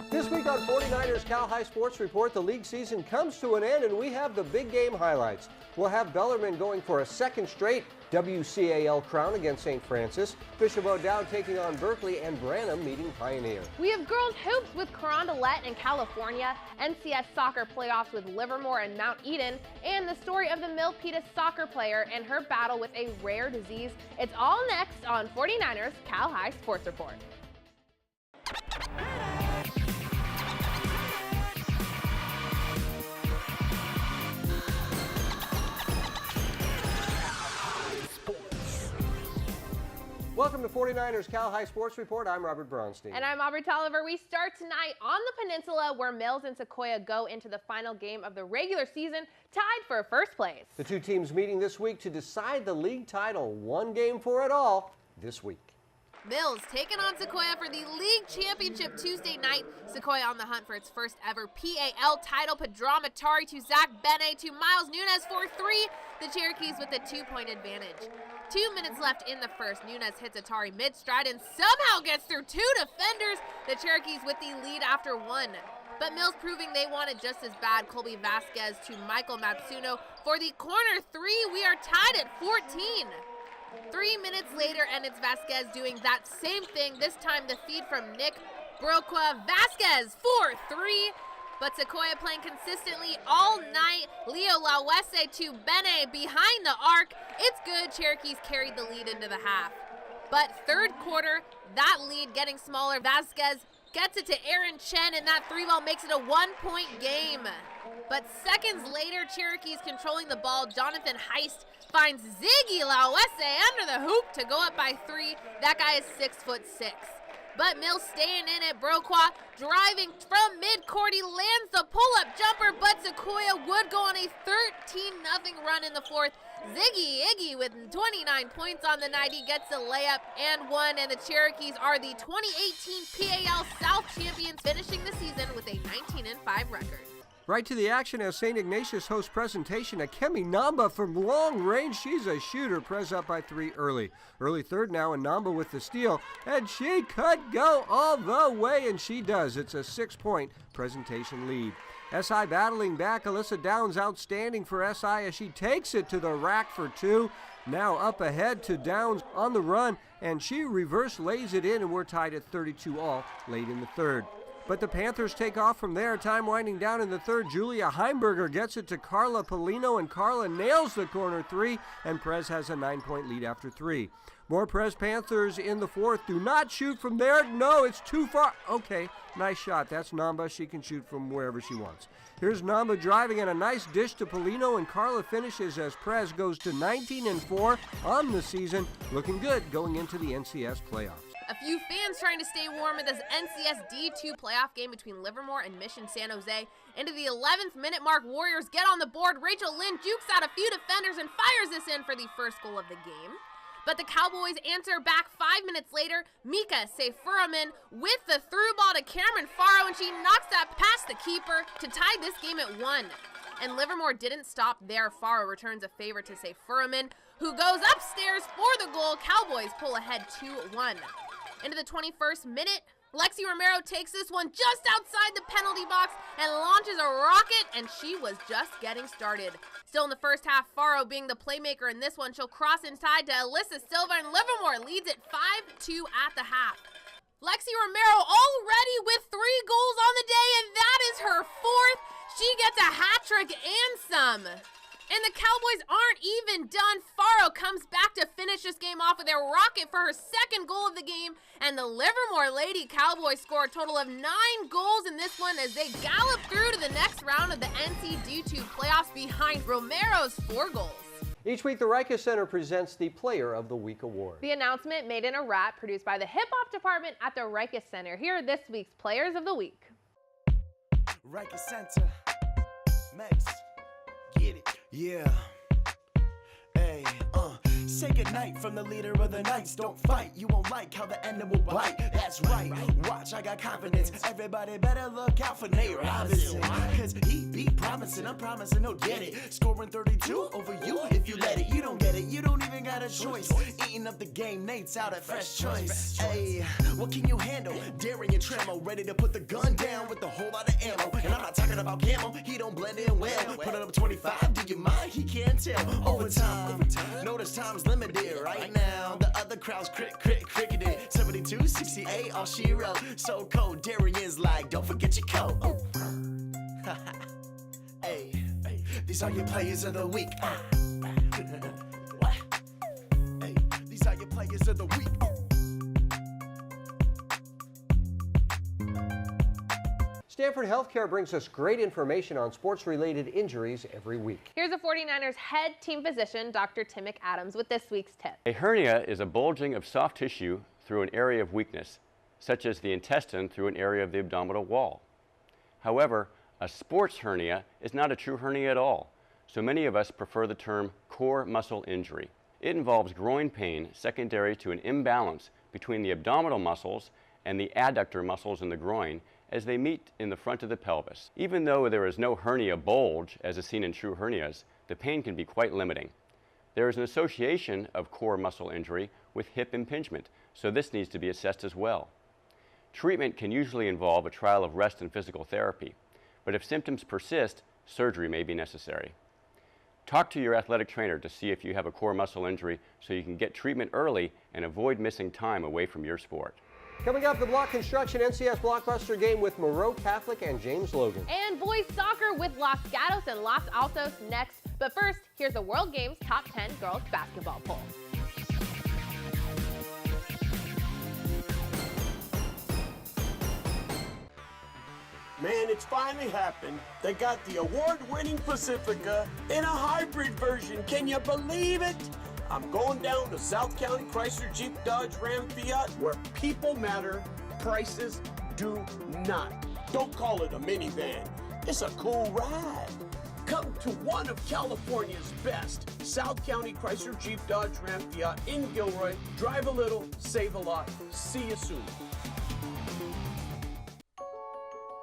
This week on 49ers Cal High Sports Report, the league season comes to an end and we have the big game highlights. We'll have Bellarmine going for a second straight WCAL crown against St. Francis, Bishop O'Dowd taking on Berkeley, and Branham meeting Pioneer. We have girls hoops with Carondelet in California, NCS soccer playoffs with Livermore and Mount Eden, and the story of the Milpitas soccer player and her battle with a rare disease. It's all next on 49ers Cal High Sports Report. Welcome to 49ers Cal High Sports Report. I'm Robert Braunstein. And I'm Aubrey Tolliver. We start tonight on the Peninsula, where Mills and Sequoia go into the final game of the regular season, tied for first place. The two teams meeting this week to decide the league title. One game for it all this week. Mills taking on Sequoia for the league championship Tuesday night. Sequoia on the hunt for its first ever PAL title. Padramatari to Zach Bene to Miles Nunez for three. The Cherokees with a 2-point advantage. 2 minutes left in the first. Nunez hits Atari mid-stride and somehow gets through two defenders. The Cherokees with the lead after one. But Mills proving they want it just as bad. Colby Vasquez to Michael Matsuno for the corner three. We are tied at 14. 3 minutes later, and it's Vasquez doing that same thing. This time the feed from Nick Broqua. Vasquez for three. But Sequoia playing consistently all night. Leo Lawese to Bene behind the arc. It's good. Cherokees carried the lead into the half. But third quarter, that lead getting smaller. Vasquez gets it to Aaron Chen, and that three ball makes it a 1-point game. But seconds later, Cherokees controlling the ball. Jonathan Heist finds Ziggy Lawese under the hoop to go up by three. That guy is 6'6". But Mills staying in it. Broqua driving from midcourt. He lands the pull-up jumper, but Sequoia would go on a 13-0 run in the fourth. Ziggy Iggy with 29 points on the night. He gets a layup and one, and the Cherokees are the 2018 PAL South champions, finishing the season with a 19-5 record. Right to the action as St. Ignatius hosts presentation. Akemi Namba from long range. She's a shooter. Prez up by three early. Early third now, and Namba with the steal. And she could go all the way, and she does. It's a 6-point presentation lead. SI battling back. Alyssa Downs outstanding for SI as she takes it to the rack for two. Now up ahead to Downs on the run, and she reverse lays it in, and we're tied at 32 all late in the third. But the Panthers take off from there. Time winding down in the third. Julia Heimberger gets it to Carla Polino, and Carla nails the corner three, and Prez has a 9-point lead after three. More Prez Panthers in the fourth. Do not shoot from there. No, it's too far. Okay, nice shot. That's Namba. She can shoot from wherever she wants. Here's Namba driving, and a nice dish to Polino, and Carla finishes as Prez goes to 19-4 on the season. Looking good going into the NCS playoffs. A few fans trying to stay warm at this NCS D2 playoff game between Livermore and Mission San Jose. Into the 11th minute mark, Warriors get on the board. Rachel Lynn jukes out a few defenders and fires this in for the first goal of the game. But the Cowboys answer back 5 minutes later. Mika Seyfuraman with the through ball to Cameron Faro, and she knocks that past the keeper to tie this game at 1. And Livermore didn't stop there. Faro returns a favor to Seyfuraman, who goes upstairs for the goal. Cowboys pull ahead 2-1. Into the 21st minute, Lexi Romero takes this one just outside the penalty box and launches a rocket, and she was just getting started. Still in the first half, Faro being the playmaker in this one. She'll cross inside to Alyssa Silva, and Livermore leads it 5-2 at the half. Lexi Romero already with 3 goals on the day, and that is her 4th. She gets a hat trick and some. And the Cowboys aren't even done. Faro comes back to finish this game off with a rocket for her 2nd goal of the game. And the Livermore Lady Cowboys score a total of 9 goals in this one as they gallop through to the next round of the NC D2 playoffs behind Romero's 4 goals. Each week, the Rika Center presents the Player of the Week award. The announcement made in a wrap produced by the Hip Hop Department at the Rika Center. Here are this week's Players of the Week. Rika Center, Max, get it. Yeah. Hey, Say goodnight from the leader of the Knights. Don't fight, you won't like how the end will bite. That's right, watch, I got confidence. Everybody better look out for Nate Robinson, cause he be promising, I'm promising he'll get it. Scoring 32 over you if you let it. You don't get it, you don't even got a choice. Eating up the game, Nate's out at Fresh Choice. Hey, what can you handle? Daring and tremor, ready to put the gun down with a whole lot of ammo. And I'm not talking about camo, he don't blend in well. Put it up 25, do you mind? He can't tell. Overtime, notice time's limited right now. The other crowd's cricketing. 72, 68, all she wrote. So cold, Darian's like, don't forget your coat. Oh. Hey, these are your players of the week. What? Hey, these are your players of the week. Stanford Healthcare brings us great information on sports-related injuries every week. Here's a 49ers head team physician, Dr. Tim McAdams, with this week's tip. A hernia is a bulging of soft tissue through an area of weakness, such as the intestine through an area of the abdominal wall. However, a sports hernia is not a true hernia at all, so many of us prefer the term core muscle injury. It involves groin pain secondary to an imbalance between the abdominal muscles and the adductor muscles in the groin as they meet in the front of the pelvis. Even though there is no hernia bulge, as is seen in true hernias, the pain can be quite limiting. There is an association of core muscle injury with hip impingement, so this needs to be assessed as well. Treatment can usually involve a trial of rest and physical therapy, but if symptoms persist, surgery may be necessary. Talk to your athletic trainer to see if you have a core muscle injury so you can get treatment early and avoid missing time away from your sport. Coming up, the Block Construction NCS Blockbuster game with Moreau Catholic and James Logan. And boys soccer with Los Gatos and Los Altos next. But first, here's the World Games Top 10 Girls Basketball Poll. Man, it's finally happened. They got the award-winning Pacifica in a hybrid version. Can you believe it? I'm going down to South County Chrysler Jeep Dodge Ram Fiat, where people matter, prices do not. Don't call it a minivan. It's a cool ride. Come to one of California's best, South County Chrysler Jeep Dodge Ram Fiat in Gilroy. Drive a little, save a lot. See you soon.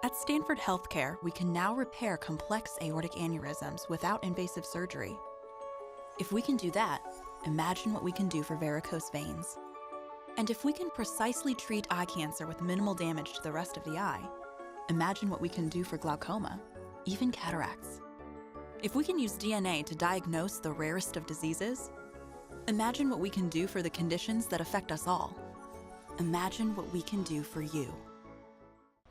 At Stanford Healthcare, we can now repair complex aortic aneurysms without invasive surgery. If we can do that, imagine what we can do for varicose veins. And if we can precisely treat eye cancer with minimal damage to the rest of the eye, imagine what we can do for glaucoma, even cataracts. If we can use DNA to diagnose the rarest of diseases, imagine what we can do for the conditions that affect us all. Imagine what we can do for you.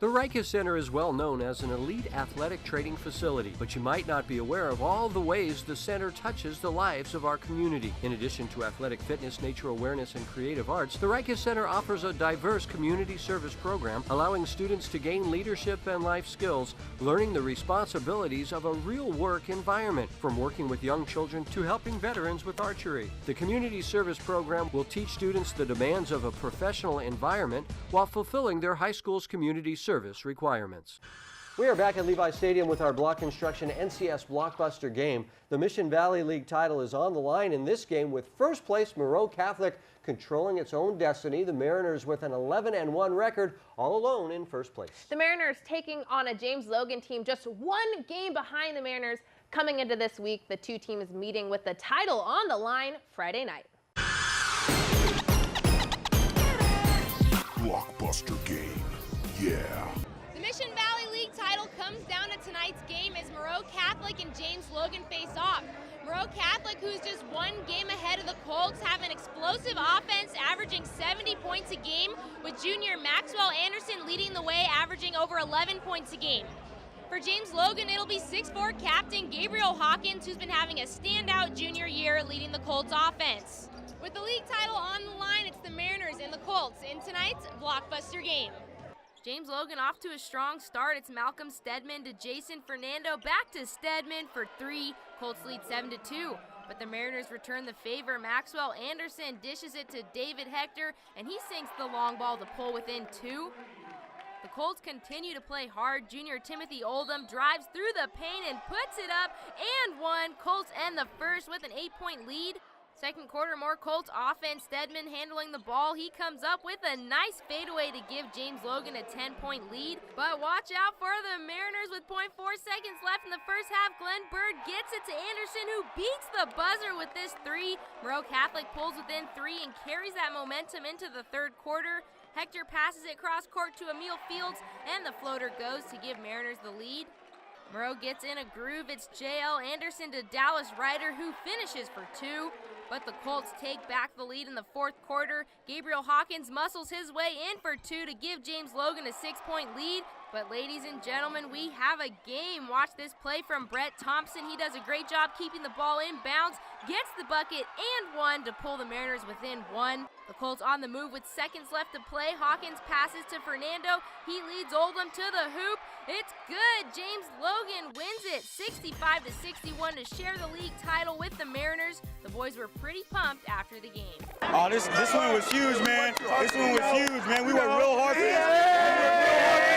The Rikus Center is well known as an elite athletic training facility, but you might not be aware of all the ways the center touches the lives of our community. In addition to athletic fitness, nature awareness, and creative arts, the Rikus Center offers a diverse community service program allowing students to gain leadership and life skills, learning the responsibilities of a real work environment, from working with young children to helping veterans with archery. The community service program will teach students the demands of a professional environment while fulfilling their high school's community service requirements. We are back at Levi Stadium with our Block Construction NCS Blockbuster game. The Mission Valley League title is on the line in this game with first place Moreau Catholic controlling its own destiny. The Mariners with an 11-1 record, all alone in first place. The Mariners taking on a James Logan team just one game behind the Mariners. Coming into this week, the two teams meeting with the title on the line Friday night. Blockbuster game. Yeah. The Mission Valley League title comes down to tonight's game as Moreau Catholic and James Logan face off. Moreau Catholic, who's just one game ahead of the Colts, have an explosive offense averaging 70 points a game, with junior Maxwell Anderson leading the way, averaging over 11 points a game. For James Logan, it'll be 6'4" captain Gabriel Hawkins, who's been having a standout junior year leading the Colts offense. With the league title on the line, it's the Mariners and the Colts in tonight's Blockbuster game. James Logan off to a strong start. It's Malcolm Stedman to Jason Fernando. Back to Stedman for 3. Colts lead 7-2. But the Mariners return the favor. Maxwell Anderson dishes it to David Hector, and he sinks the long ball to pull within 2. The Colts continue to play hard. Junior Timothy Oldham drives through the paint and puts it up and 1. Colts end the first with an 8-point lead. Second quarter, more Colts offense. Stedman handling the ball. He comes up with a nice fadeaway to give James Logan a 10-point lead. But watch out for the Mariners with 0.4 seconds left in the first half. Glenn Bird gets it to Anderson, who beats the buzzer with this three. Moreau Catholic pulls within 3 and carries that momentum into the third quarter. Hector passes it cross court to Emil Fields, and the floater goes to give Mariners the lead. Moreau gets in a groove. It's J.L. Anderson to Dallas Ryder, who finishes for 2. But the Colts take back the lead in the fourth quarter. Gabriel Hawkins muscles his way in for 2 to give James Logan a 6-point lead. But ladies and gentlemen, we have a game. Watch this play from Brett Thompson. He does a great job keeping the ball in bounds, gets the bucket and 1 to pull the Mariners within 1. The Colts on the move with seconds left to play. Hawkins passes to Fernando. He leads Oldham to the hoop. It's good. James Logan wins it 65-61 to share the league title with the Mariners. The boys were pretty pumped after the game. Oh, this one was huge, man. This one was huge, man. We worked real hard for this.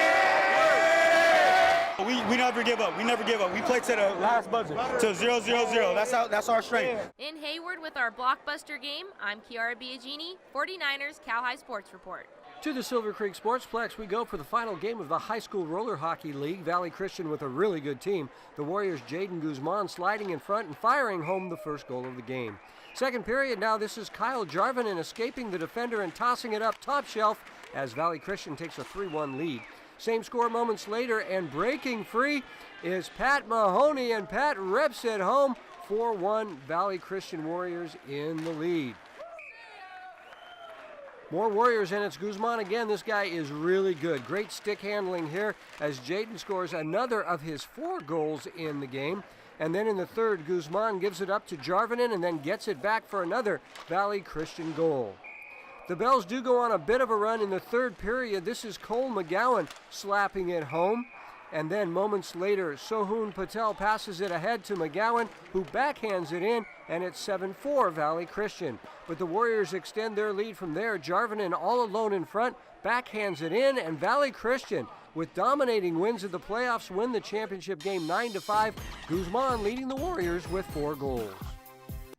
We never give up. We never give up. We play to the last buzzer, to 0-0-0. That's our strength. In Hayward with our Blockbuster game, I'm Kiara Biagini, 49ers Cal High Sports Report. To the Silver Creek Sportsplex we go for the final game of the High School Roller Hockey League. Valley Christian with a really good team. The Warriors' Jaden Guzman sliding in front and firing home the first goal of the game. Second period now, this is Kyle Jarvinen escaping the defender and tossing it up top shelf as Valley Christian takes a 3-1 lead. Same score moments later, and breaking free is Pat Mahoney, and Pat reps it home. 4-1 Valley Christian Warriors in the lead. More Warriors, and it's Guzman again. This guy is really good. Great stick handling here as Jaden scores another of his 4 goals in the game. And then in the third, Guzman gives it up to Jarvinen and then gets it back for another Valley Christian goal. The Bells do go on a bit of a run in the third period. This is Cole McGowan slapping it home. And then moments later, Sohoon Patel passes it ahead to McGowan, who backhands it in, and it's 7-4 Valley Christian. But the Warriors extend their lead from there. Jarvinen all alone in front, backhands it in, and Valley Christian, with dominating wins of the playoffs, win the championship game 9-5. Guzman leading the Warriors with 4 goals.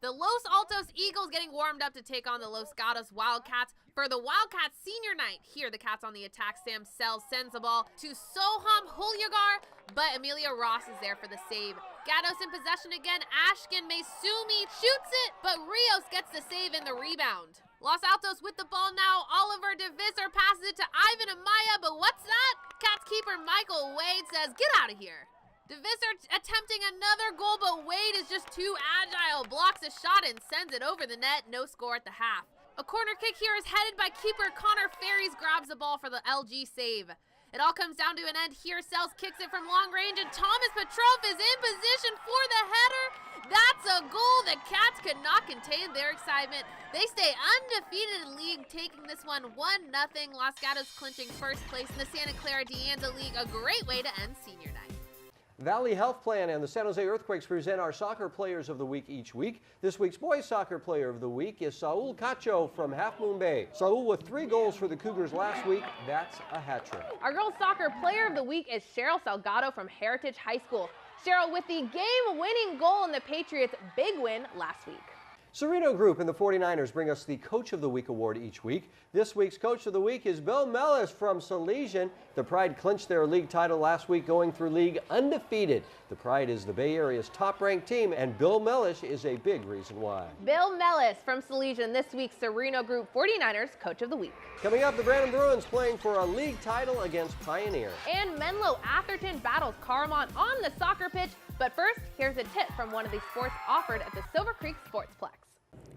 The Los Altos Eagles getting warmed up to take on the Los Gatos Wildcats for the Wildcats senior night. Here the Cats on the attack. Sam Sells sends the ball to Soham Hulyagar, but Amelia Ross is there for the save. Gatos in possession again. Ashkin Maysumi shoots it, but Rios gets the save and the rebound. Los Altos with the ball now. Oliver DeVisser passes it to Ivan Amaya, but what's that? Cats keeper Michael Wade says, "Get out of here." DeVisser attempting another goal, but Wade is just too agile. Blocks a shot and sends it over the net. No score at the half. A corner kick here is headed by keeper Connor Ferries, grabs the ball for the LG save. It all comes down to an end here. Sells kicks it from long range, and Thomas Petrov is in position for the header. That's a goal. The Cats could not contain their excitement. They stay undefeated in league, taking this one 1-0. Los Gatos clinching first place in the Santa Clara De Anza League. A great way to end senior night. Valley Health Plan and the San Jose Earthquakes present our soccer players of the week each week. This week's boys soccer player of the week is Saul Cacho from Half Moon Bay. Saul with 3 goals for the Cougars last week. That's a hat trick. Our girls soccer player of the week is Cheryl Salgado from Heritage High School. Cheryl with the game-winning goal in the Patriots' big win last week. Sereno Group and the 49ers bring us the Coach of the Week award each week. This week's Coach of the Week is Bill Mellis from Salesian. The Pride clinched their league title last week, going through league undefeated. The Pride is the Bay Area's top-ranked team, and Bill Mellis is a big reason why. Bill Mellis from Salesian, this week's Sereno Group 49ers Coach of the Week. Coming up, the Brandon Bruins playing for a league title against Pioneer. And Menlo Atherton battles Caramont on the soccer pitch. But first, here's a tip from one of the sports offered at the Silver Creek Sportsplex.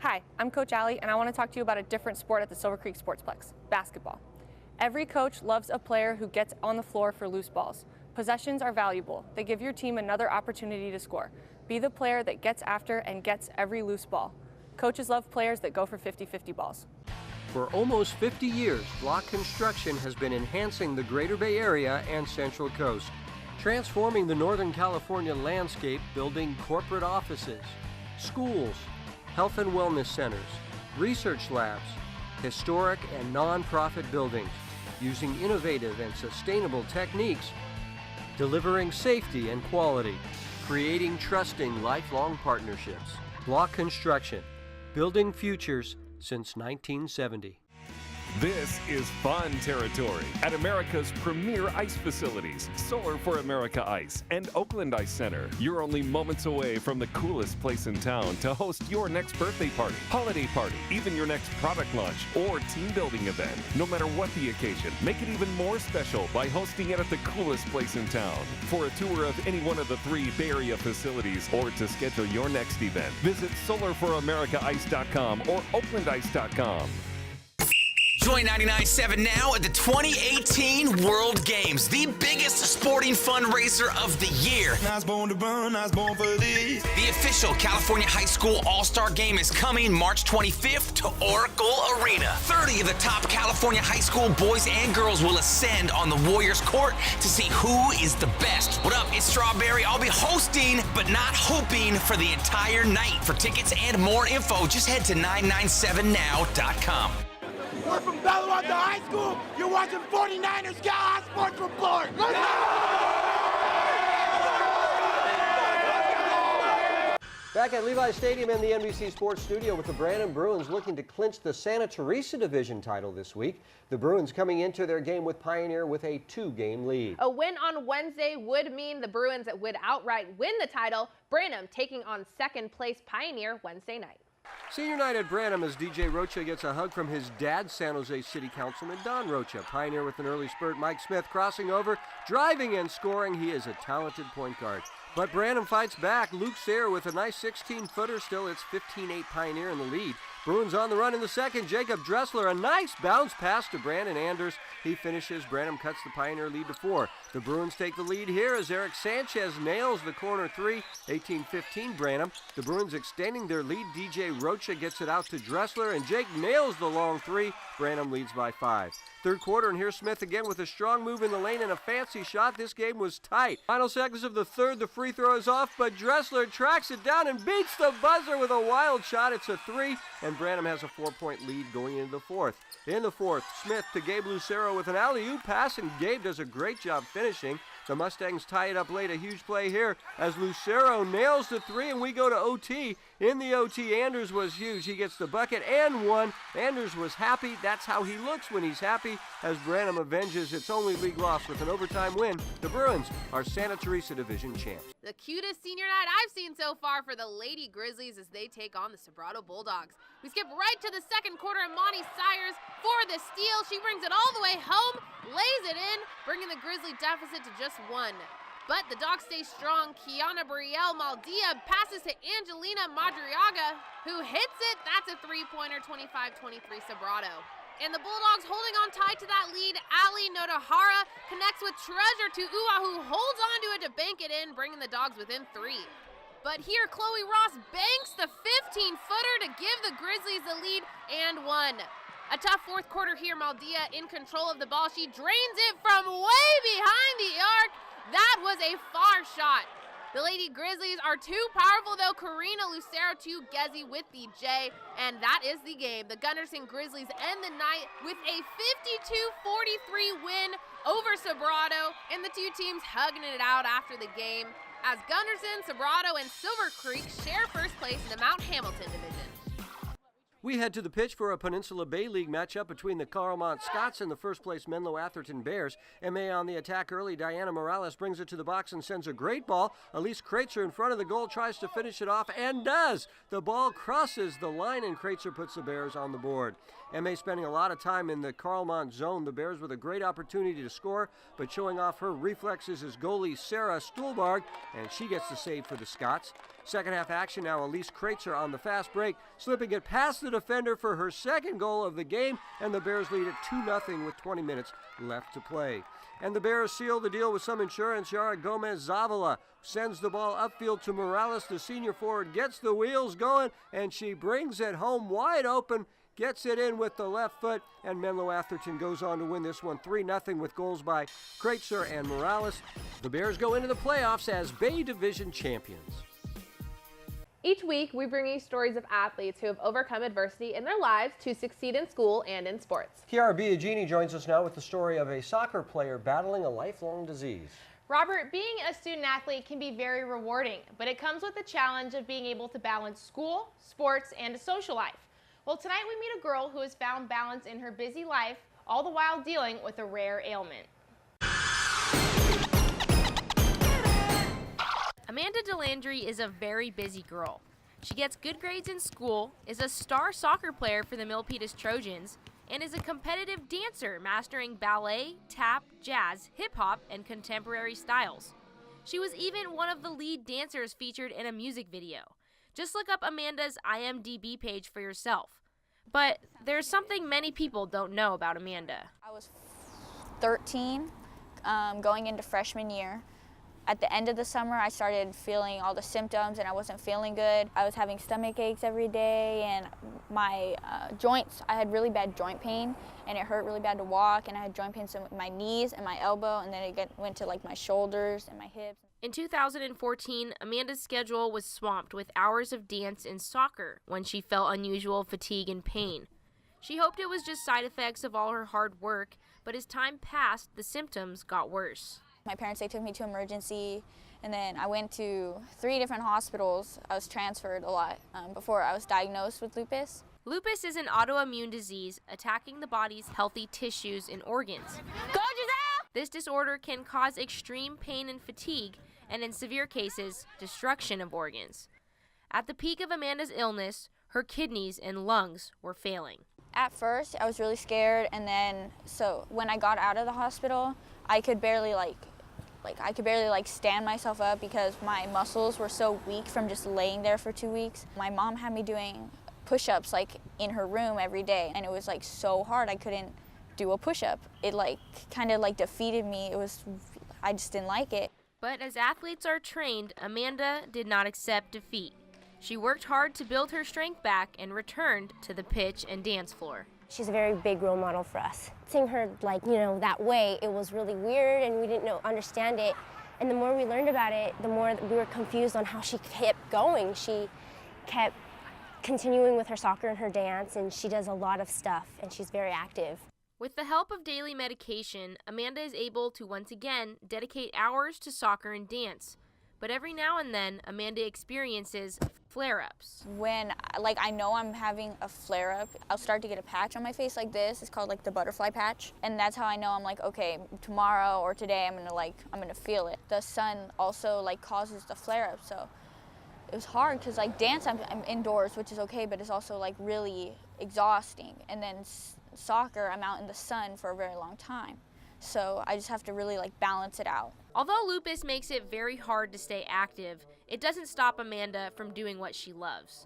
Hi, I'm Coach Allie, and I want to talk to you about a different sport at the Silver Creek Sportsplex, basketball. Every coach loves a player who gets on the floor for loose balls. Possessions are valuable. They give your team another opportunity to score. Be the player that gets after and gets every loose ball. Coaches love players that go for 50-50 balls. For almost 50 years, Block Construction has been enhancing the Greater Bay Area and Central Coast, transforming the Northern California landscape, building corporate offices, schools, health and wellness centers, research labs, historic and non-profit buildings, using innovative and sustainable techniques, delivering safety and quality, creating trusting lifelong partnerships. Block Construction, building futures since 1970. This is fun territory at America's premier ice facilities, Solar for America Ice and Oakland Ice Center. You're only moments away from the coolest place in town to host your next birthday party, holiday party, even your next product launch or team building event. No matter what the occasion, make it even more special by hosting it at the coolest place in town. For a tour of any one of the 3 Bay Area facilities or to schedule your next event, visit solarforamericaice.com or oaklandice.com. Join 99.7 now at the 2018 World Games, the biggest sporting fundraiser of the year. Nice born to run, nice born for this. The official California High School All-Star Game is coming March 25th to Oracle Arena. 30 of the top California high school boys and girls will ascend on the Warriors court to see who is the best. What up, it's Strawberry. I'll be hosting, but not hoping, for the entire night. For tickets and more info, just head to 997now.com. We're from Belo Alto High School. You're watching 49ers Cal High Sports Report. Let's go! Back at Levi Stadium in the NBC Sports Studio with the Brandon Bruins looking to clinch the Santa Teresa Division title this week. The Bruins coming into their game with Pioneer with a 2-game lead. A win on Wednesday would mean the Bruins would outright win the title. Branham taking on second place Pioneer Wednesday night. Senior night at Branham as DJ Rocha gets a hug from his dad, San Jose City Councilman Don Rocha. Pioneer with an early spurt, Mike Smith crossing over, driving and scoring. He is a talented point guard. But Branham fights back. Luke Sayre with a nice 16-footer. Still, it's 15-8 Pioneer in the lead. Bruins on the run in the second. Jacob Dressler, a nice bounce pass to Brandon Anders. He finishes. Branham cuts the Pioneer lead to 4. The Bruins take the lead here as Eric Sanchez nails the corner 3. 18-15 Branham. The Bruins extending their lead. DJ Rocha gets it out to Dressler, and Jake nails the long 3. Branham leads by 5. Third quarter, and here's Smith again with a strong move in the lane and a fancy shot. This game was tight. Final seconds of the third, the free throw is off, but Dressler tracks it down and beats the buzzer with a wild shot. It's a 3, and Branham has a 4-point lead going into the fourth. In the fourth, Smith to Gabe Lucero with an alley-oop pass, and Gabe does a great job finishing. The Mustangs tie it up late. A huge play here as Lucero nails the 3, and we go to OT. In the OT, Anders was huge. He gets the bucket and 1. Anders was happy. That's how he looks when he's happy as Branham avenges its only league loss with an overtime win. The Bruins are Santa Teresa Division champs. The cutest senior night I've seen so far for the Lady Grizzlies as they take on the Sobrato Bulldogs. We skip right to the second quarter, and Monty Sires for the steal. She brings it all the way home, lays it in, bringing the Grizzly deficit to just 1. But the Dogs stay strong. Kiana Brielle Maldia passes to Angelina Madriaga, who hits it. That's a 3-pointer, 25-23 Sobrato. And the Bulldogs holding on tight to that lead. Ali Notahara connects with Treasure to Ua, who holds on to it to bank it in, bringing the Dogs within 3. But here, Chloe Ross banks the 15-footer to give the Grizzlies the lead and 1. A tough fourth quarter here. Maldia in control of the ball. She drains it from way behind the arc. That was a far shot. The Lady Grizzlies are too powerful, though. Karina Lucero to Gezi with the J, and that is the game. The Gunderson Grizzlies end the night with a 52-43 win over Sobrato, and the two teams hugging it out after the game as Gunderson, Sobrato, and Silver Creek share first place in the Mount Hamilton division. We head to the pitch for a Peninsula Bay League matchup between the Carlmont Scots and the first-place Menlo Atherton Bears. MA on the attack early. Diana Morales brings it to the box and sends a great ball. Elise Kreitzer in front of the goal tries to finish it off and does. The ball crosses the line, and Kreitzer puts the Bears on the board. MA spending a lot of time in the Carlmont zone. The Bears with a great opportunity to score, but showing off her reflexes is goalie Sarah Stuhlbarg, and she gets the save for the Scots. Second half action now. Elise Kreitzer on the fast break, slipping it past the defender for her second goal of the game, and the Bears lead at 2-0 with 20 minutes left to play. And the Bears seal the deal with some insurance. Yara Gomez-Zavala sends the ball upfield to Morales. The senior forward gets the wheels going, and she brings it home wide open, gets it in with the left foot, and Menlo Atherton goes on to win this one 3-0 with goals by Kreitzer and Morales. The Bears go into the playoffs as Bay Division champions. Each week, we bring you stories of athletes who have overcome adversity in their lives to succeed in school and in sports. Chiara Biagini joins us now with the story of a soccer player battling a lifelong disease. Robert, being a student athlete can be very rewarding, but it comes with the challenge of being able to balance school, sports, and a social life. Well, tonight we meet a girl who has found balance in her busy life, all the while dealing with a rare ailment. Amanda DeLandry is a very busy girl. She gets good grades in school, is a star soccer player for the Milpitas Trojans, and is a competitive dancer mastering ballet, tap, jazz, hip-hop, and contemporary styles. She was even one of the lead dancers featured in a music video. Just look up Amanda's IMDb page for yourself. But there's something many people don't know about Amanda. I was 13, going into freshman year. At the end of the summer, I started feeling all the symptoms and I wasn't feeling good. I was having stomach aches every day and my joints, I had really bad joint pain and it hurt really bad to walk, and I had joint pains in my knees and my elbow, and then it went to like my shoulders and my hips. In 2014, Amanda's schedule was swamped with hours of dance and soccer when she felt unusual fatigue and pain. She hoped it was just side effects of all her hard work, but as time passed, the symptoms got worse. My parents, they took me to emergency, and then I went to 3 different hospitals. I was transferred a lot before I was diagnosed with lupus. Lupus is an autoimmune disease attacking the body's healthy tissues and organs. Go, Giselle! This disorder can cause extreme pain and fatigue, and in severe cases, destruction of organs. At the peak of Amanda's illness, her kidneys and lungs were failing. At first, I was really scared, and then so when I got out of the hospital, I could barely stand myself up because my muscles were so weak from just laying there for 2 weeks. My mom had me doing push-ups in her room every day, and it was so hard I couldn't do a push-up. It kind of defeated me. I just didn't like it. But as athletes are trained, Amanda did not accept defeat. She worked hard to build her strength back and returned to the pitch and dance floor. She's a very big role model for us. Seeing her that way, it was really weird and we didn't understand it. And the more we learned about it, the more we were confused on how she kept going. She kept continuing with her soccer and her dance, and she does a lot of stuff and she's very active. With the help of daily medication, Amanda is able to once again dedicate hours to soccer and dance. But every now and then, Amanda experiences flare-ups. When I know I'm having a flare-up, I'll start to get a patch on my face like this. It's called the butterfly patch. And that's how I know I'm okay, tomorrow or today I'm gonna feel it. The sun also causes the flare-up, so it was hard because dance I'm indoors, which is okay, but it's also really exhausting. And then soccer, I'm out in the sun for a very long time. So I just have to really balance it out. Although lupus makes it very hard to stay active, it doesn't stop Amanda from doing what she loves.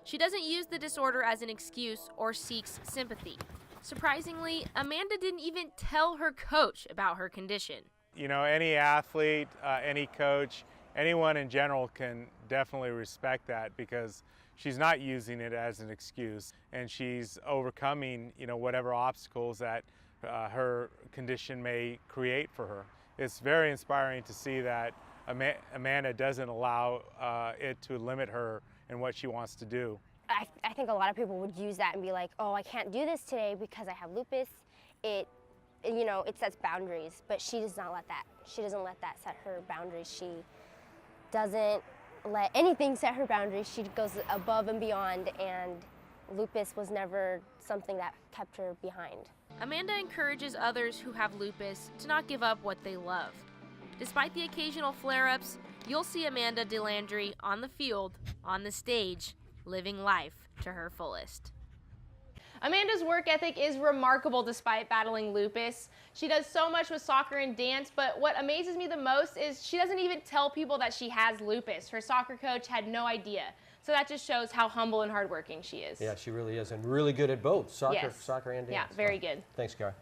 She doesn't use the disorder as an excuse or seeks sympathy. Surprisingly, Amanda didn't even tell her coach about her condition. Any athlete, any coach, anyone in general can definitely respect that because she's not using it as an excuse, and she's overcoming, whatever obstacles that her condition may create for her. It's very inspiring to see that Amanda doesn't allow it to limit her in what she wants to do. I think a lot of people would use that and be like, oh, I can't do this today because I have lupus. It sets boundaries, but she does not let that. She doesn't let that set her boundaries. She doesn't let anything set her boundaries. She goes above and beyond, and lupus was never something that kept her behind. Amanda encourages others who have lupus to not give up what they love. Despite the occasional flare-ups, you'll see Amanda DeLandry on the field, on the stage, living life to her fullest. Amanda's work ethic is remarkable despite battling lupus. She does so much with soccer and dance, but what amazes me the most is she doesn't even tell people that she has lupus. Her soccer coach had no idea. So that just shows how humble and hardworking she is. Yeah, she really is, and really good at both, soccer and dance. Yeah, very good. Thanks, Cara.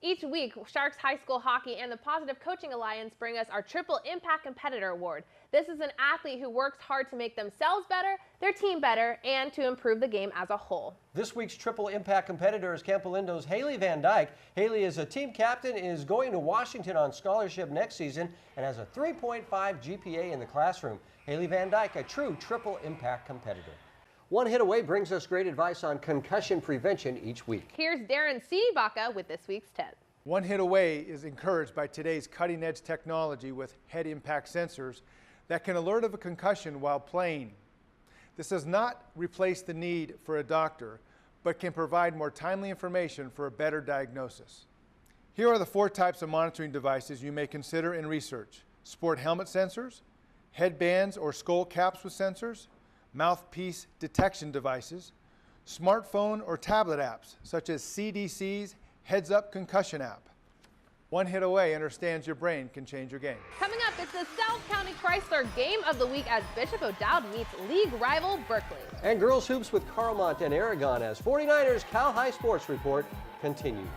Each week, Sharks High School Hockey and the Positive Coaching Alliance bring us our Triple Impact Competitor Award. This is an athlete who works hard to make themselves better, their team better, and to improve the game as a whole. This week's Triple Impact competitor is Camp Olindo's Haley Van Dyke. Haley is a team captain, is going to Washington on scholarship next season, and has a 3.5 GPA in the classroom. Haley Van Dyke, a true Triple Impact competitor. One Hit Away brings us great advice on concussion prevention each week. Here's Darren C. Baca with this week's tip. One hit away is encouraged by today's cutting-edge technology with head impact sensors that can alert of a concussion while playing. This does not replace the need for a doctor, but can provide more timely information for a better diagnosis. Here are the 4 types of monitoring devices you may consider in research: sport helmet sensors, headbands or skull caps with sensors, mouthpiece detection devices, smartphone or tablet apps such as CDC's Heads Up Concussion app. One hit away understands your brain can change your game. Coming up, it's the South County Chrysler Game of the Week as Bishop O'Dowd meets league rival Berkeley. And girls hoops with Carmont and Aragon as 49ers Cal High Sports Report continues.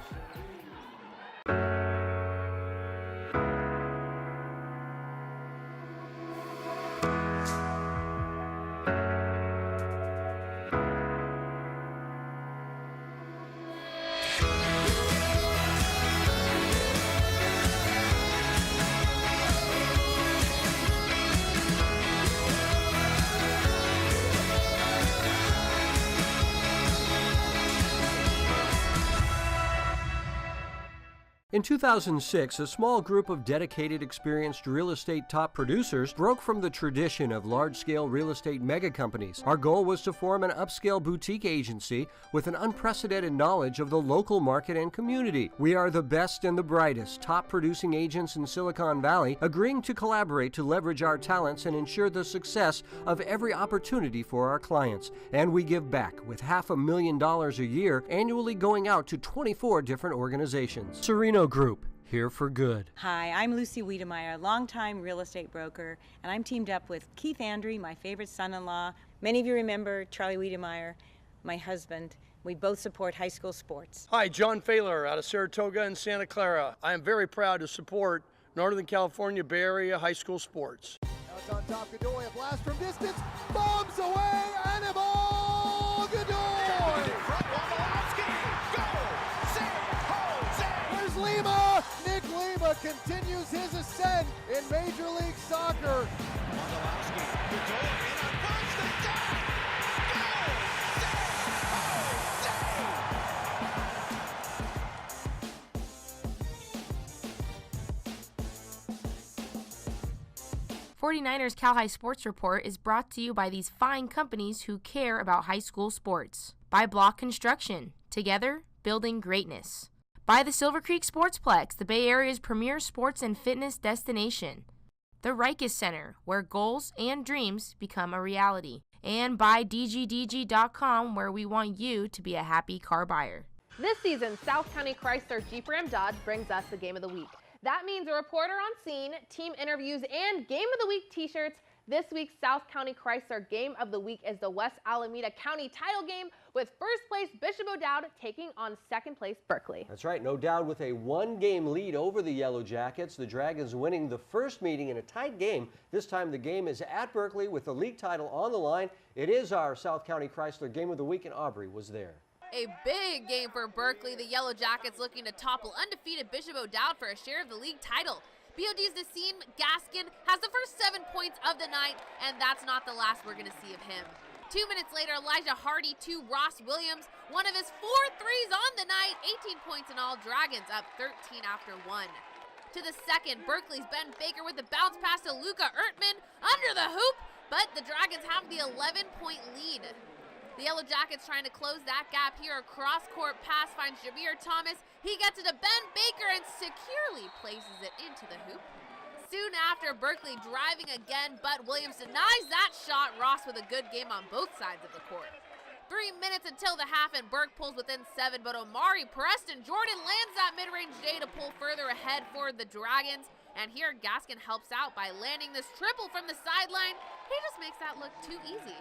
In 2006, a small group of dedicated, experienced real estate top producers broke from the tradition of large-scale real estate mega companies. Our goal was to form an upscale boutique agency with an unprecedented knowledge of the local market and community. We are the best and the brightest top producing agents in Silicon Valley, agreeing to collaborate to leverage our talents and ensure the success of every opportunity for our clients. And we give back with $500,000 a year, annually going out to 24 different organizations. Sereno Group, here for good. Hi, I'm Lucy Wiedemeyer, longtime real estate broker, and I'm teamed up with Keith Andry, my favorite son-in-law. Many of you remember Charlie Wiedemeyer, my husband. We both support high school sports. Hi, John Failer out of Saratoga and Santa Clara. I am very proud to support Northern California Bay Area high school sports. Now it's on top, Godoy, a blast from distance, bombs away, and a ball, Godoy! Lima! Nick Lima continues his ascent in Major League Soccer. Wondolowski, Godoy in on first and down! Go! 49ers Cal High Sports Report is brought to you by these fine companies who care about high school sports. By Block Construction, together building greatness. By the Silver Creek Sportsplex, the Bay Area's premier sports and fitness destination. The Rikes Center, where goals and dreams become a reality. And by DGDG.com, where we want you to be a happy car buyer. This season, South County Chrysler Jeep Ram Dodge brings us the Game of the Week. That means a reporter on scene, team interviews, and Game of the Week t-shirts. This week's South County Chrysler Game of the Week is the West Alameda County title game, with first place Bishop O'Dowd taking on second place Berkeley. That's right, no doubt with a one-game lead over the Yellow Jackets. The Dragons winning the first meeting in a tight game. This time the game is at Berkeley with the league title on the line. It is our South County Chrysler Game of the Week, and Aubrey was there. A big game for Berkeley. The Yellow Jackets looking to topple undefeated Bishop O'Dowd for a share of the league title. BOD's Nassim Gaskin has the first 7 points of the night, and that's not the last we're going to see of him. 2 minutes later, Elijah Hardy to Ross Williams, one of his 4 threes on the night, 18 points in all. Dragons up 13 after 1. To the second, Berkeley's Ben Baker with the bounce pass to Luca Ertman under the hoop, but the Dragons have the 11-point lead. The Yellow Jackets trying to close that gap here. A cross-court pass finds Jameer Thomas. He gets it to Ben Baker and securely places it into the hoop. Soon after, Berkeley driving again, but Williams denies that shot. Ross with a good game on both sides of the court. 3 minutes until the half, and Burke pulls within 7, but Omari Preston Jordan lands that mid-range J to pull further ahead for the Dragons. And here, Gaskin helps out by landing this triple from the sideline. He just makes that look too easy.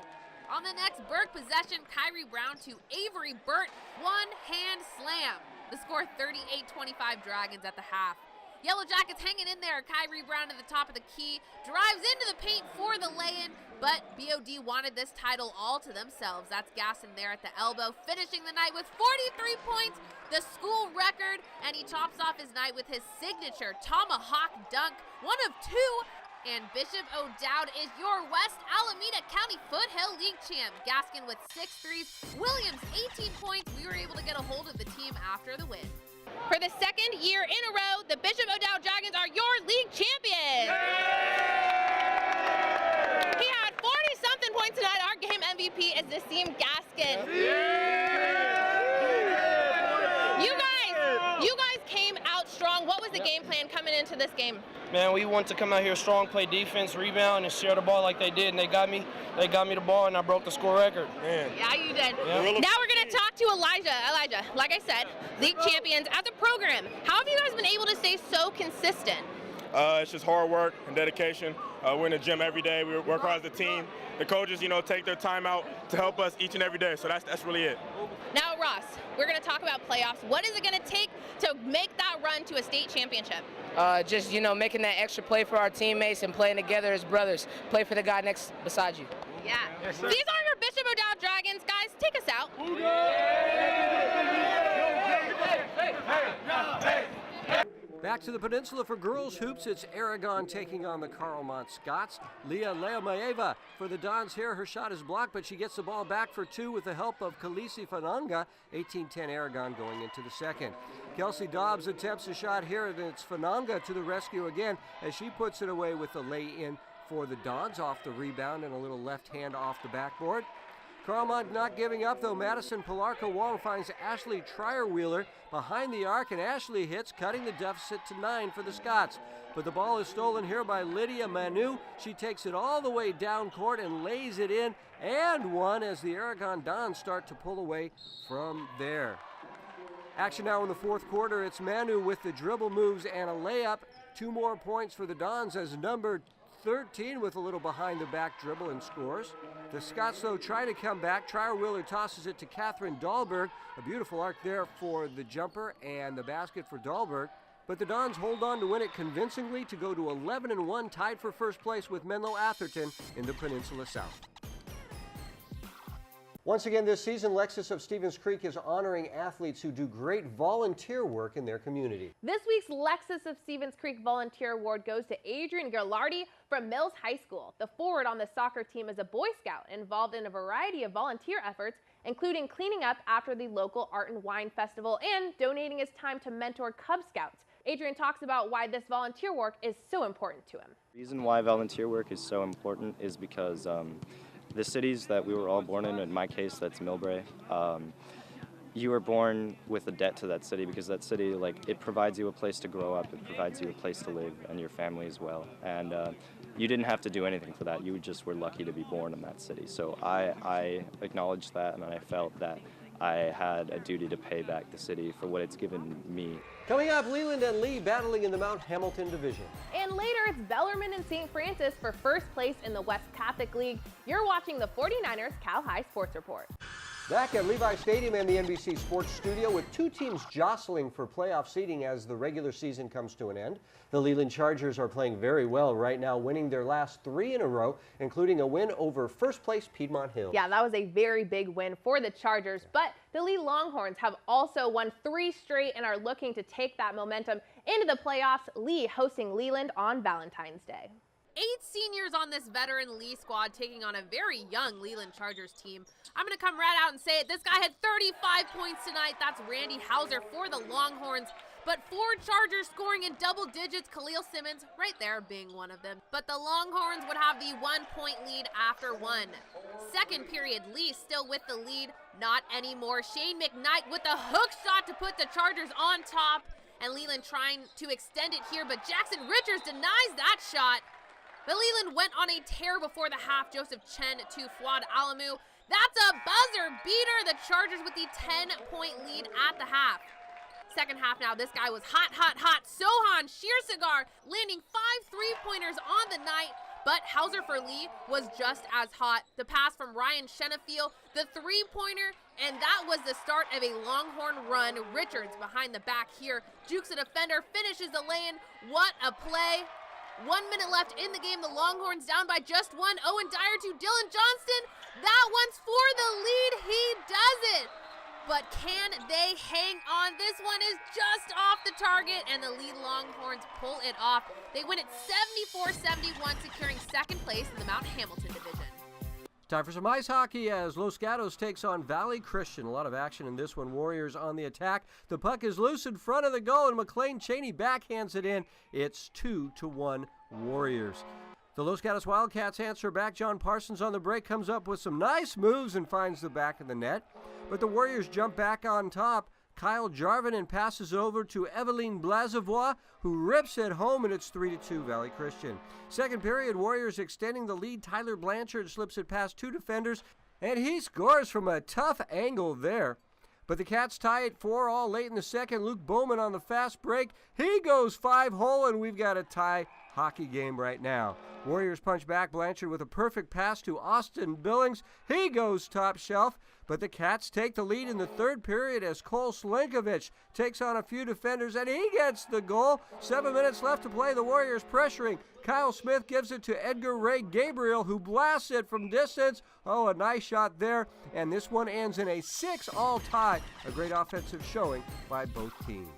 On the next Burke possession, Kyrie Brown to Avery Burt, one-hand slam. The score 38-25 Dragons at the half. Yellow Jackets hanging in there. Kyrie Brown at the top of the key, drives into the paint for the lay-in, but BOD wanted this title all to themselves. That's Gaskin there at the elbow, finishing the night with 43 points, the school record, and he tops off his night with his signature tomahawk dunk, one of 2. And Bishop O'Dowd is your West Alameda County Foothill League champ. Gaskin with 6 threes, Williams 18 points. We were able to get a hold of the team after the win. For the second year in a row, the Bishop O'Dowd Dragons are your league champions. He had 40-something points tonight. Our game MVP is Nassim Gaskin. You guys came out strong. What was the game plan coming into this game? Man, we want to come out here strong, play defense, rebound, and share the ball like they did, and they got me the ball, and I broke the score record. Man. Yeah, you did. Yeah. Now we're going to talk to Elijah. Elijah, like I said, league champions as a program. How have you guys been able to stay so consistent? It's just hard work and dedication. We're in the gym every day. We work hard as a team. The coaches, take their time out to help us each and every day. So that's really it. Now, Ross, we're going to talk about playoffs. What is it going to take to make that run to a state championship? Just making that extra play for our teammates and playing together as brothers. Play for the guy next beside you. Yeah. Yes, these are your Bishop O'Dowd Dragons. Guys, take us out. Back to the Peninsula for girls hoops. It's Aragon taking on the Carlmont Scots. Leah Leomaeva for the Dons here. Her shot is blocked, but she gets the ball back for two with the help of Khaleesi Fananga. 18-10 Aragon going into the second. Kelsey Dobbs attempts a shot here, and it's Fananga to the rescue again as she puts it away with the lay-in for the Dons off the rebound and a little left hand off the backboard. Carlmont not giving up, though. Madison Pilarka-Wong finds Ashley Trierwheeler behind the arc, and Ashley hits, cutting the deficit to 9 for the Scots. But the ball is stolen here by Lydia Manu. She takes it all the way down court and lays it in, and one as the Aragon Dons start to pull away from there. Action now in the fourth quarter. It's Manu with the dribble moves and a layup. 2 more points for the Dons as number 13 with a little behind-the-back dribble and scores. The Scots, though, try to come back. Trierwheeler tosses it to Catherine Dahlberg. A beautiful arc there for the jumper and the basket for Dahlberg. But the Dons hold on to win it convincingly to go to 11-1, tied for first place with Menlo Atherton in the Peninsula South. Once again this season, Lexus of Stevens Creek is honoring athletes who do great volunteer work in their community. This week's Lexus of Stevens Creek Volunteer Award goes to Adrian Gilardi from Mills High School. The forward on the soccer team is a Boy Scout involved in a variety of volunteer efforts, including cleaning up after the local Art and Wine Festival and donating his time to mentor Cub Scouts. Adrian talks about why this volunteer work is so important to him. The reason why volunteer work is so important is because the cities that we were all born in my case, that's Millbrae, you were born with a debt to that city because that city, it provides you a place to grow up, it provides you a place to live and your family as well. And you didn't have to do anything for that. You just were lucky to be born in that city. So I acknowledged that, and I felt that I had a duty to pay back the city for what it's given me. Coming up, Leland and Lee battling in the Mount Hamilton division. And later, it's Bellarmine and St. Francis for first place in the West Catholic League. You're watching the 49ers Cal High Sports Report. Back at Levi Stadium and the NBC Sports Studio with 2 teams jostling for playoff seeding as the regular season comes to an end. The Leland Chargers are playing very well right now, winning their last 3 in a row, including a win over first place Piedmont Hill. Yeah, that was a very big win for the Chargers, but the Lee Longhorns have also won 3 straight and are looking to take that momentum into the playoffs. Lee hosting Leland on Valentine's Day. 8 seniors on this veteran Lee squad taking on a very young Leland Chargers team. I'm going to come right out and say it. This guy had 35 points tonight. That's Randy Hauser for the Longhorns. But 4 Chargers scoring in double digits, Khalil Simmons right there being one of them. But the Longhorns would have the 1-point lead after 1. Second period, Lee still with the lead. Not anymore. Shane McKnight with a hook shot to put the Chargers on top. And Leland trying to extend it here, but Jackson Richards denies that shot. But Leland went on a tear before the half. Joseph Chen to Fuad Alamu. That's a buzzer beater. The Chargers with the 10-point lead at the half. Second half now, this guy was hot. Sohan Shearcigar landing 5 3-pointers on the night, but Hauser for Lee was just as hot. The pass from Ryan Shenafield, the 3-pointer, and that was the start of a Longhorn run. Richards behind the back here, jukes a defender, finishes the lay-in. What a play. 1 minute left in the game. The Longhorns down by just 1. Owen Dyer to Dylan Johnston. That one's for the lead. He does it. But can they hang on? This one is just off the target, and the lead Longhorns pull it off. They win it 74-71, securing second place in the Mount Hamilton division. Time for some ice hockey as Los Gatos takes on Valley Christian. A lot of action in this one. Warriors on the attack. The puck is loose in front of the goal, and McLean Cheney backhands it in. It's 2-1 Warriors. The Los Gatos Wildcats answer back. John Parsons on the break comes up with some nice moves and finds the back of the net. But the Warriors jump back on top. Kyle Jarvinen passes over to Eveline Blazevois, who rips it home, and it's 3-2 Valley Christian. Second period, Warriors extending the lead. Tyler Blanchard slips it past two defenders, and he scores from a tough angle there. But the Cats tie it 4-4 late in the second. Luke Bowman on the fast break. He goes 5-hole, and we've got a tie hockey game right now. Warriors punch back. Blanchard with a perfect pass to Austin Billings. He goes top shelf. But the Cats take the lead in the third period as Cole Slinkovich takes on a few defenders, and he gets the goal. 7 minutes left to play. The Warriors pressuring. Kyle Smith gives it to Edgar Ray Gabriel, who blasts it from distance. Oh, a nice shot there. And this one ends in a 6-6 tie. A great offensive showing by both teams.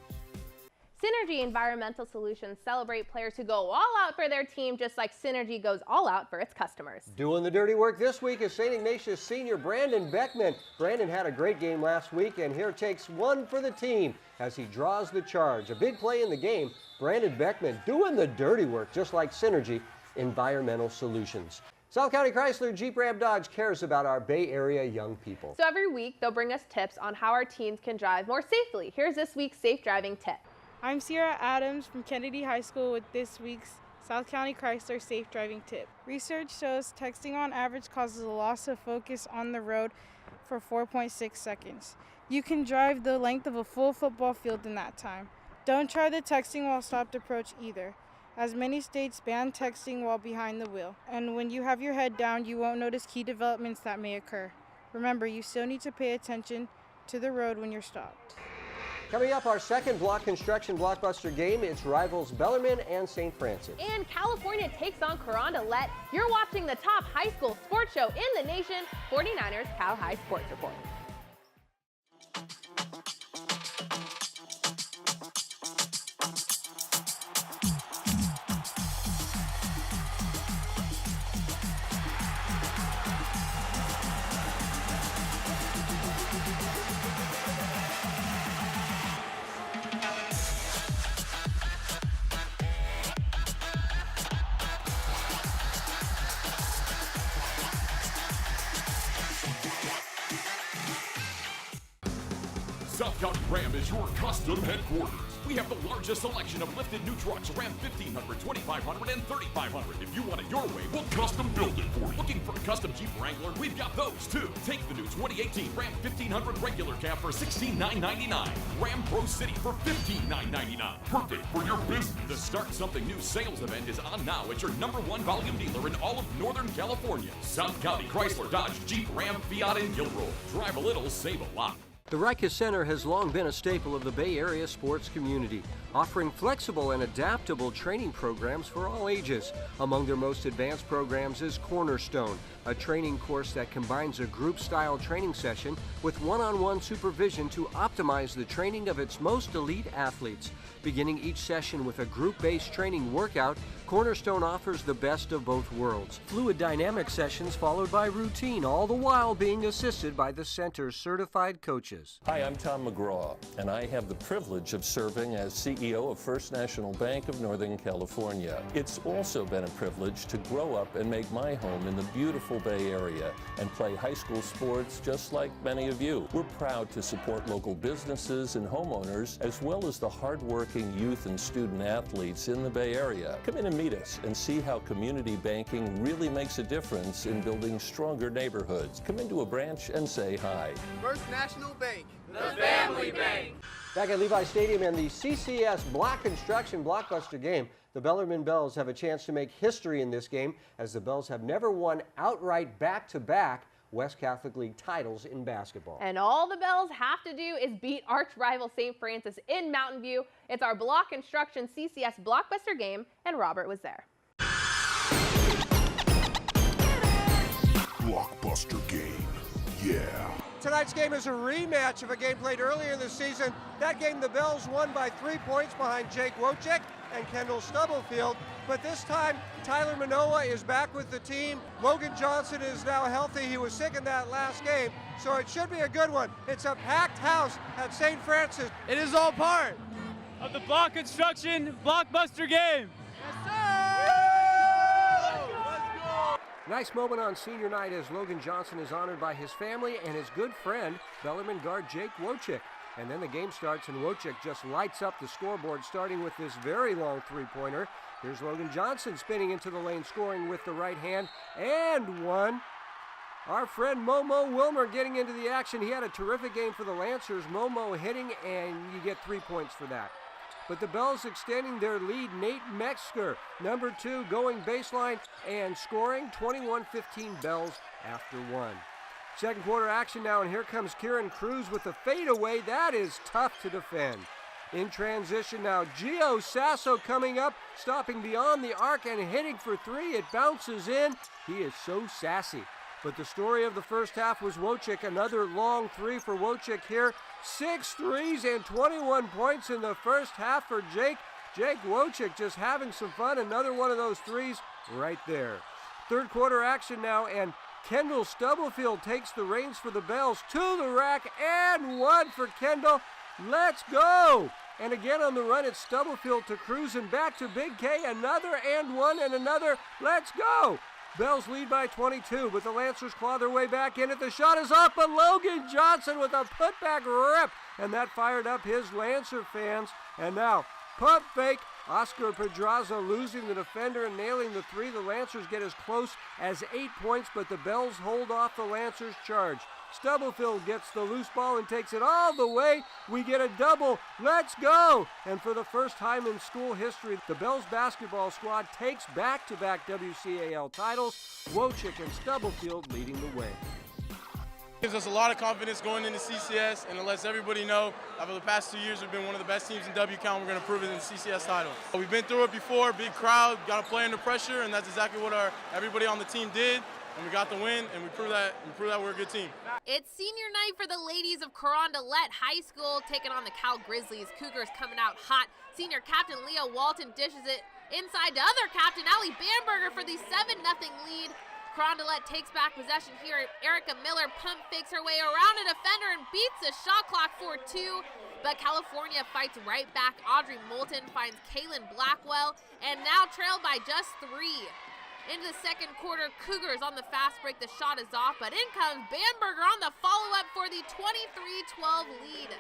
Synergy Environmental Solutions celebrate players who go all out for their team, just like Synergy goes all out for its customers. Doing the dirty work this week is St. Ignatius senior Brandon Beckman. Brandon had a great game last week, and here takes one for the team as he draws the charge. A big play in the game. Brandon Beckman doing the dirty work, just like Synergy Environmental Solutions. South County Chrysler Jeep Ram Dodge cares about our Bay Area young people. So every week, they'll bring us tips on how our teens can drive more safely. Here's this week's safe driving tip. I'm Sierra Adams from Kennedy High School with this week's South County Chrysler Safe Driving Tip. Research shows texting on average causes a loss of focus on the road for 4.6 seconds. You can drive the length of a full football field in that time. Don't try the texting while stopped approach either, as many states ban texting while behind the wheel. And when you have your head down, you won't notice key developments that may occur. Remember, you still need to pay attention to the road when you're stopped. Coming up, our second block construction blockbuster game. It's rivals Bellarmine and St. Francis. And California takes on Carondelet. You're watching the top high school sports show in the nation, 49ers Cal High Sports Report. South County Ram is your custom headquarters. We have the largest selection of lifted new trucks, Ram 1500, 2500, and 3500. If you want it your way, we'll custom build it for you. Looking for a custom Jeep Wrangler? We've got those too. Take the new 2018 Ram 1500 regular cab for $16,999. Ram Pro City for $15,999. Perfect for your business. The Start Something New sales event is on now at your #1 volume dealer in all of Northern California. South County Chrysler, Dodge, Jeep, Ram, Fiat, and Gilroy. Drive a little, save a lot. The Rikus Center has long been a staple of the Bay Area sports community, offering flexible and adaptable training programs for all ages. Among their most advanced programs is Cornerstone, a training course that combines a group-style training session with one-on-one supervision to optimize the training of its most elite athletes. Beginning each session with a group-based training workout, Cornerstone offers the best of both worlds. Fluid dynamic sessions followed by routine, all the while being assisted by the center's certified coaches. Hi, I'm Tom McGraw, and I have the privilege of serving as CEO of First National Bank of Northern California. It's also been a privilege to grow up and make my home in the beautiful Bay Area and play high school sports just like many of you. We're proud to support local businesses and homeowners, as well as the hardworking youth and student athletes in the Bay Area. Come in and meet us and see how community banking really makes a difference in building stronger neighborhoods. Come into a branch and say hi. First National Bank, the family bank. Back at Levi Stadium and the CCS Block Construction Blockbuster game, the Bellarmine Bells have a chance to make history in this game, as the Bells have never won outright back-to-back West Catholic League titles in basketball. And all the Bells have to do is beat arch rival St. Francis in Mountain View. It's our Block Construction CCS Blockbuster game, and Robert was there. Blockbuster game, yeah. Tonight's game is a rematch of a game played earlier this season. That game, the Bells won by 3 points behind Jake Wojcik. and Kendall Stubblefield. But this time, Tyler Manoa is back with the team. Logan Johnson is now healthy. He was sick in that last game, so it should be a good one. It's a packed house at St. Francis. It is all part of the Block Construction Blockbuster game. Nice moment on senior night as Logan Johnson is honored by his family and his good friend, Bellarmine guard Jake Wojcik. And then the game starts and Wojcik just lights up the scoreboard, starting with this very long three-pointer. Here's Logan Johnson spinning into the lane, scoring with the right hand, and one. Our friend Momo Wilmer getting into the action. He had a terrific game for the Lancers. Momo hitting, and you get 3 points for that. But the Bells extending their lead. Nate Metzger, number 2, going baseline and scoring. 21-15 Bells after one. Second quarter action now, and here comes Kieran Cruz with a fadeaway. That is tough to defend. In transition now, Gio Sasso coming up, stopping beyond the arc and hitting for 3. It bounces in. He is so sassy. But the story of the first half was Wojcik. Another long 3 for Wojcik here. 6 threes and 21 points in the first half for Jake. Jake Wojcik just having some fun. Another one of those 3s right there. Third quarter action now, and Kendall Stubblefield takes the reins for the Bells. To the rack, and one for Kendall. Let's go! And again on the run, it's Stubblefield to Cruz and back to Big K. Another and one and another. Let's go! Bells lead by 22, but the Lancers claw their way back in it. The shot is off, but Logan Johnson with a putback rip. And that fired up his Lancer fans. And now, pump fake. Oscar Pedraza losing the defender and nailing the 3. The Lancers get as close as 8 points, but the Bells hold off the Lancers' charge. Stubblefield gets the loose ball and takes it all the way. We get a double. Let's go! And for the first time in school history, the Bells basketball squad takes back-to-back WCAL titles. Wojcik and Stubblefield leading the way. Gives us a lot of confidence going into CCS, and it lets everybody know that for the past 2 years we've been one of the best teams in WCAL, and we're going to prove it in the CCS title. We've been through it before, big crowd, got to play under pressure, and that's exactly what everybody on the team did. And we got the win, and we proved that we're a good team. It's senior night for the ladies of Carondelet High School, taking on the Cal Grizzlies. Cougars coming out hot. Senior captain Leah Walton dishes it inside to other captain Allie Bamberger for the 7-0 lead. Carondelet takes back possession here. Erica Miller pump fakes her way around a defender and beats the shot clock for 2. But California fights right back. Audrey Moulton finds Kaylin Blackwell, and now trailed by just 3. Into the second quarter, Cougars on the fast break. The shot is off, but in comes Bamberger on the follow-up for the 23-12 lead.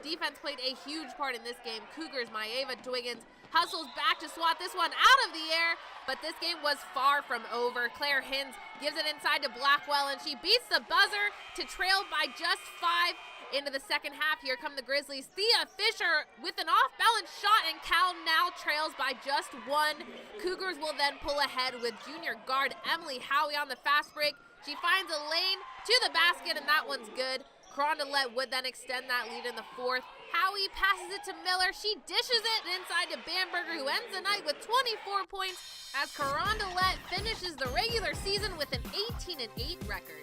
Defense played a huge part in this game. Cougars' Maeva Dwiggins hustles back to swat this one out of the air, but this game was far from over. Claire Hins gives it inside to Blackwell, and she beats the buzzer to trail by just 5. Into the second half, here come the Grizzlies. Thea Fisher with an off-balance shot, and Cal now trails by just 1. Cougars will then pull ahead with junior guard Emily Howie on the fast break. She finds a lane to the basket, and that one's good. Carondelet would then extend that lead in the fourth. Howie passes it to Miller. She dishes it inside to Bamberger, who ends the night with 24 points as Carondelet finishes the regular season with an 18-8 record.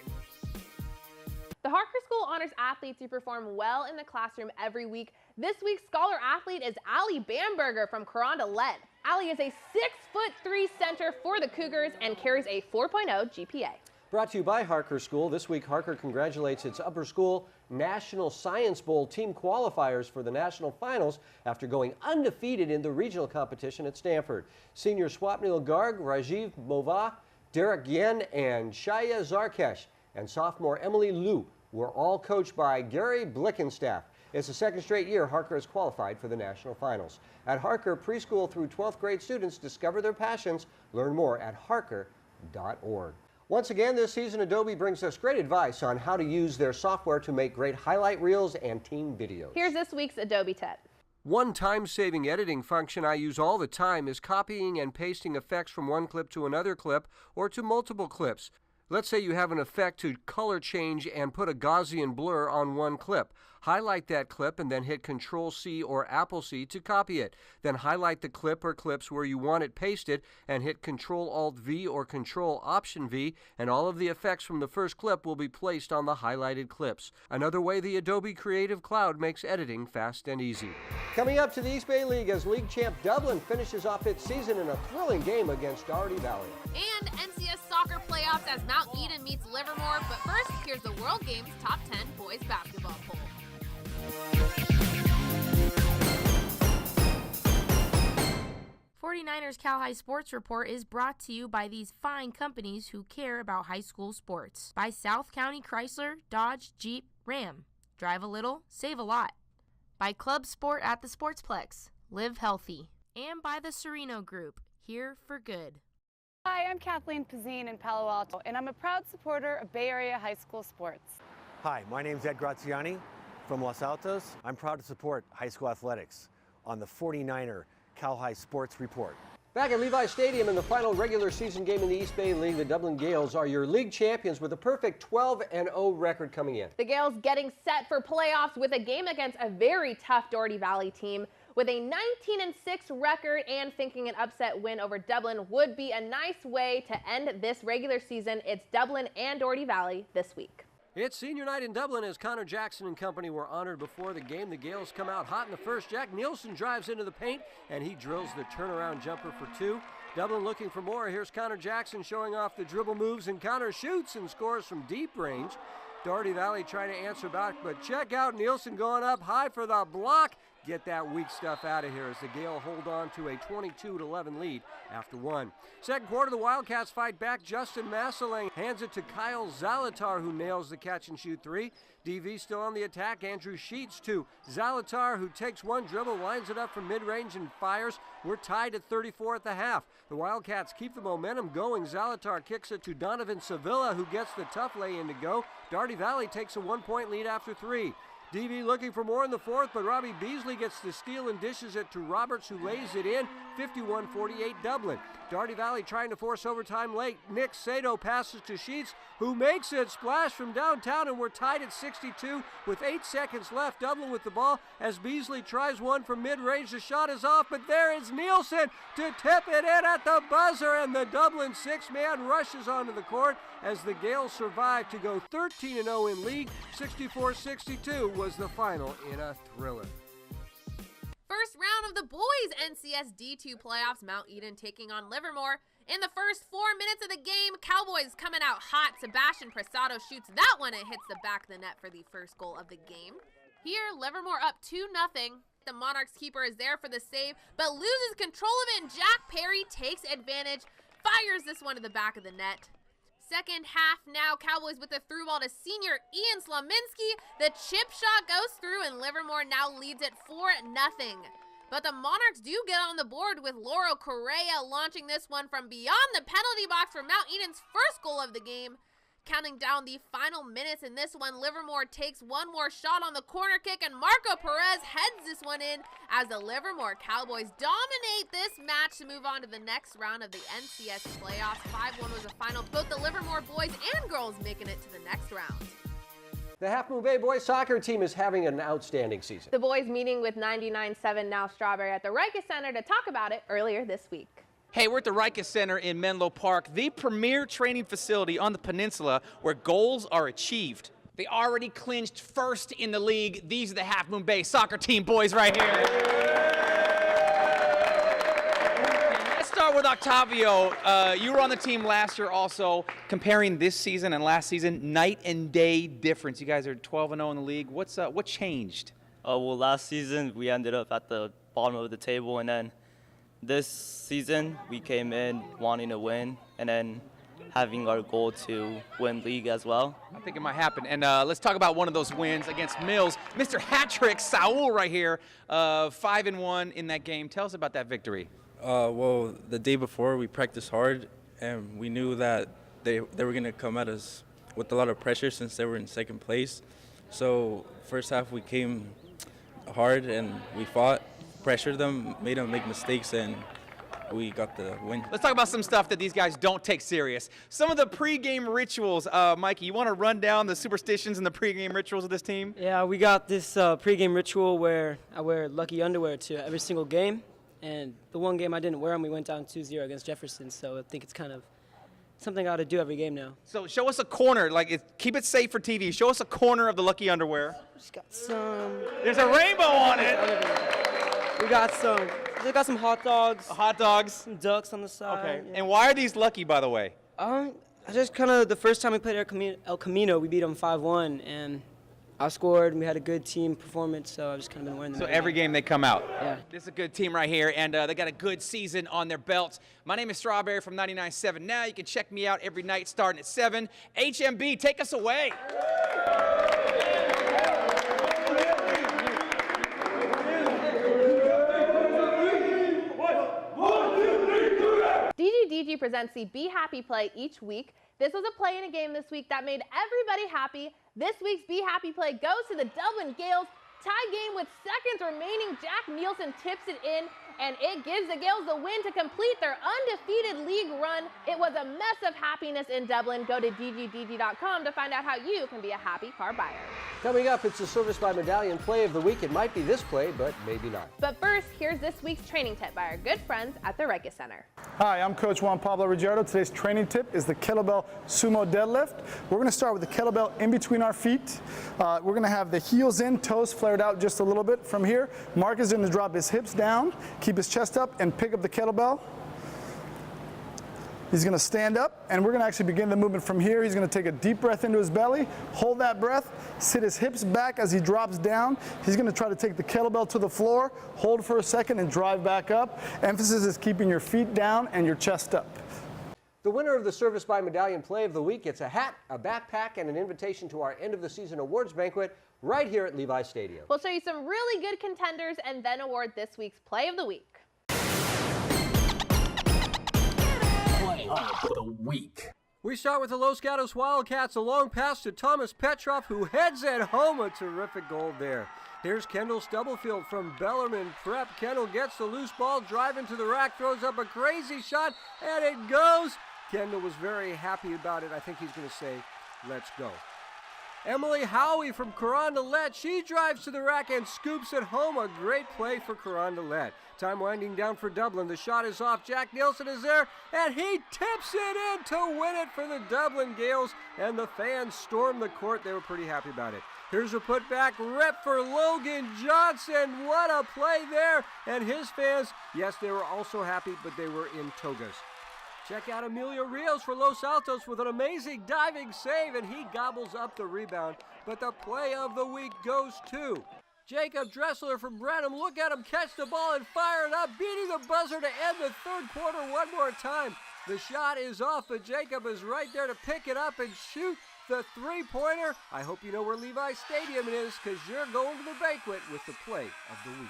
The Harker School honors athletes who perform well in the classroom every week. This week's scholar athlete is Allie Bamberger from Carondelet. Allie is a 6'3" center for the Cougars and carries a 4.0 GPA. Brought to you by Harker School. This week, Harker congratulates its upper school National Science Bowl team qualifiers for the national finals after going undefeated in the regional competition at Stanford. Senior Swapnil Garg, Rajiv Mova, Derek Yen, and Shaya Zarkesh, and sophomore Emily Liu were all coached by Gary Blickenstaff. It's the second straight year Harker has qualified for the national finals. At Harker, preschool through 12th grade students discover their passions. Learn more at harker.org. Once again, this season, Adobe brings us great advice on how to use their software to make great highlight reels and team videos. Here's this week's Adobe tip. One time-saving editing function I use all the time is copying and pasting effects from one clip to another clip or to multiple clips. Let's say you have an effect to color change and put a Gaussian blur on one clip. Highlight that clip and then hit Control-C or Apple-C to copy it. Then highlight the clip or clips where you want it pasted and hit Control-Alt-V or Control-Option-V, and all of the effects from the first clip will be placed on the highlighted clips. Another way the Adobe Creative Cloud makes editing fast and easy. Coming up to the East Bay League as league champ Dublin finishes off its season in a thrilling game against Doherty Valley. And NCS soccer playoffs as Mount Eden meets Livermore. But first, here's the World Games Top 10 Boys Basketball Poll. 49ers Cal High Sports Report is brought to you by these fine companies who care about high school sports. By South County Chrysler, Dodge, Jeep, Ram. Drive a little, save a lot. By Club Sport at the Sportsplex. Live healthy. And by the Sereno Group. Here for good. Hi, I'm Kathleen Pizzine in Palo Alto, and I'm a proud supporter of Bay Area high school sports. Hi, my name's Ed Graziani from Los Altos. I'm proud to support high school athletics on the 49er Cal High Sports Report. Back at Levi Stadium in the final regular season game in the East Bay League, the Dublin Gales are your league champions with a perfect 12-0 record coming in. The Gales getting set for playoffs with a game against a very tough Doherty Valley team. With a 19-6 record and thinking an upset win over Dublin would be a nice way to end this regular season. It's Dublin and Doherty Valley this week. It's senior night in Dublin as Connor Jackson and company were honored before the game. The Gales come out hot in the first. Jack Nielsen drives into the paint, and he drills the turnaround jumper for two. Dublin looking for more. Here's Connor Jackson showing off the dribble moves, and Connor shoots and scores from deep range. Doherty Valley trying to answer back, but check out Nielsen going up high for the block. Get that weak stuff out of here as the Gale hold on to a 22-11 lead after one. Second quarter, the Wildcats fight back. Justin Masselang hands it to Kyle Zalatar, who nails the catch-and-shoot three. DV still on the attack. Andrew Sheets to Zalatar, who takes one dribble, lines it up from mid-range and fires. We're tied at 34 at the half. The Wildcats keep the momentum going. Zalatar kicks it to Donovan Sevilla, who gets the tough lay-in to go. Doherty Valley takes a one-point lead after three. DV looking for more in the fourth, but Robbie Beasley gets the steal and dishes it to Roberts, who lays it in. 51-48 Dublin. Doherty Valley trying to force overtime late. Nick Sato passes to Sheets, who makes it splash from downtown, and we're tied at 62 with 8 seconds left. Dublin with the ball as Beasley tries one from mid-range. The shot is off, but there is Nielsen to tip it in at the buzzer, and the Dublin six-man rushes onto the court as the Gales survive to go 13-0 in league. 64-62 was the final in a thriller. First round of the boys NCS D2 playoffs, Mount Eden taking on Livermore. In the first 4 minutes of the game, Cowboys coming out hot. Sebastian Prasado shoots that one and hits the back of the net for the first goal of the game. Here, Livermore up 2-0. The Monarchs keeper is there for the save, but loses control of it, and Jack Perry takes advantage, fires this one to the back of the net. Second half now, Cowboys with the through ball to senior Ian Slaminski. The chip shot goes through, and Livermore now leads it 4-0. But the Monarchs do get on the board with Laurel Correa launching this one from beyond the penalty box for Mount Eden's first goal of the game. Counting down the final minutes in this one, Livermore takes one more shot on the corner kick, and Marco Perez heads this one in as the Livermore Cowboys dominate this match to move on to the next round of the NCS playoffs. 5-1 was the final, both the Livermore boys and girls making it to the next round. The Half Moon Bay boys soccer team is having an outstanding season. The boys meeting with 99.7 Now Strawberry at the Rikus Center to talk about it earlier this week. Hey, we're at the Rikus Center in Menlo Park, the premier training facility on the Peninsula where goals are achieved. They already clinched first in the league. These are the Half Moon Bay soccer team boys right here. Let's start with Octavio. You were on the team last year also. Comparing this season and last season, night and day difference. You guys are 12-0 in the league. What changed? Well, last season we ended up at the bottom of the table, and then this season we came in wanting to win and then having our goal to win league as well. I think it might happen. And let's talk about one of those wins against Mills. Mr. Hat-trick, Saul right here, 5-1 in that game. Tell us about that victory. Well, the day before we practiced hard, and we knew that they were going to come at us with a lot of pressure since they were in second place. So first half we came hard and we fought, pressured them, made them make mistakes, and we got the win. Let's talk about some stuff that these guys don't take serious. Some of the pregame rituals. Mikey, you want to run down the superstitions and the pregame rituals of this team? Yeah, we got this pregame ritual where I wear lucky underwear to every single game. And the one game I didn't wear them, we went down 2-0 against Jefferson. So I think it's kind of something I ought to do every game now. So show us a corner, keep it safe for TV. Show us a corner of the lucky underwear. Just got some. There's a rainbow on it. We got some hot dogs. Hot dogs. Some ducks on the side. Okay. Yeah. And why are these lucky, by the way? I just kind of, the first time we played El Camino, we beat them 5-1, and I scored, and we had a good team performance, so I've just kind of been wearing them. So every game they come out. Yeah. This is a good team right here, and they got a good season on their belts. My name is Strawberry from 99.7 Now. You can check me out every night starting at 7. HMB, take us away. DG presents the Be Happy Play each week. This was a play in a game this week that made everybody happy. This week's Be Happy Play goes to the Dublin Gales. Tie game with seconds remaining. Jack Nielsen tips it in, and it gives the Gales the win to complete their undefeated league run. It was a mess of happiness in Dublin. Go to DGDG.com to find out how you can be a happy car buyer. Coming up, it's the Service by Medallion Play of the Week. It might be this play, but maybe not. But first, here's this week's training tip by our good friends at the Reiki Center. Hi, I'm Coach Juan Pablo Ricciardo. Today's training tip is the kettlebell sumo deadlift. We're going to start with the kettlebell in between our feet. We're going to have the heels in, toes flared out just a little bit from here. Mark is going to drop his hips down, keep his chest up, and pick up the kettlebell. He's going to stand up, and we're going to actually begin the movement from here. He's going to take a deep breath into his belly, hold that breath, sit his hips back as he drops down. He's going to try to take the kettlebell to the floor, hold for a second, and drive back up. Emphasis is keeping your feet down and your chest up. The winner of the Service by Medallion Play of the Week gets a hat, a backpack, and an invitation to our end-of-the-season awards banquet right here at Levi Stadium. We'll show you some really good contenders and then award this week's Play of the Week. Of the week. We start with the Los Gatos Wildcats, a long pass to Thomas Petrov, who heads it home. A terrific goal there. Here's Kendall Stubblefield from Bellarmine Prep. Kendall gets the loose ball, driving to the rack, throws up a crazy shot, and it goes. Kendall was very happy about it. I think he's going to say, let's go. Emily Howie from Carondelet. She drives to the rack and scoops it home. A great play for Carondelet. Time winding down for Dublin. The shot is off. Jack Nielsen is there, and he tips it in to win it for the Dublin Gales, and the fans storm the court. They were pretty happy about it. Here's a putback rep for Logan Johnson. What a play there. And his fans, yes, they were also happy, but they were in togas. Check out Emilio Rios for Los Altos with an amazing diving save, and he gobbles up the rebound. But the play of the week goes to Jacob Dressler from Brenham. Look at him catch the ball and fire it up, beating the buzzer to end the third quarter one more time. The shot is off, but Jacob is right there to pick it up and shoot the three-pointer. I hope you know where Levi Stadium is, because you're going to the banquet with the play of the week.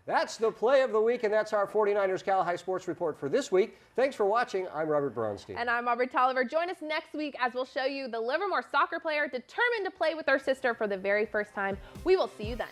That's the play of the week, and that's our 49ers Cal High Sports Report for this week. Thanks for watching. I'm Robert Bronstein. And I'm Aubrey Tolliver. Join us next week as we'll show you the Livermore soccer player determined to play with her sister for the very first time. We will see you then.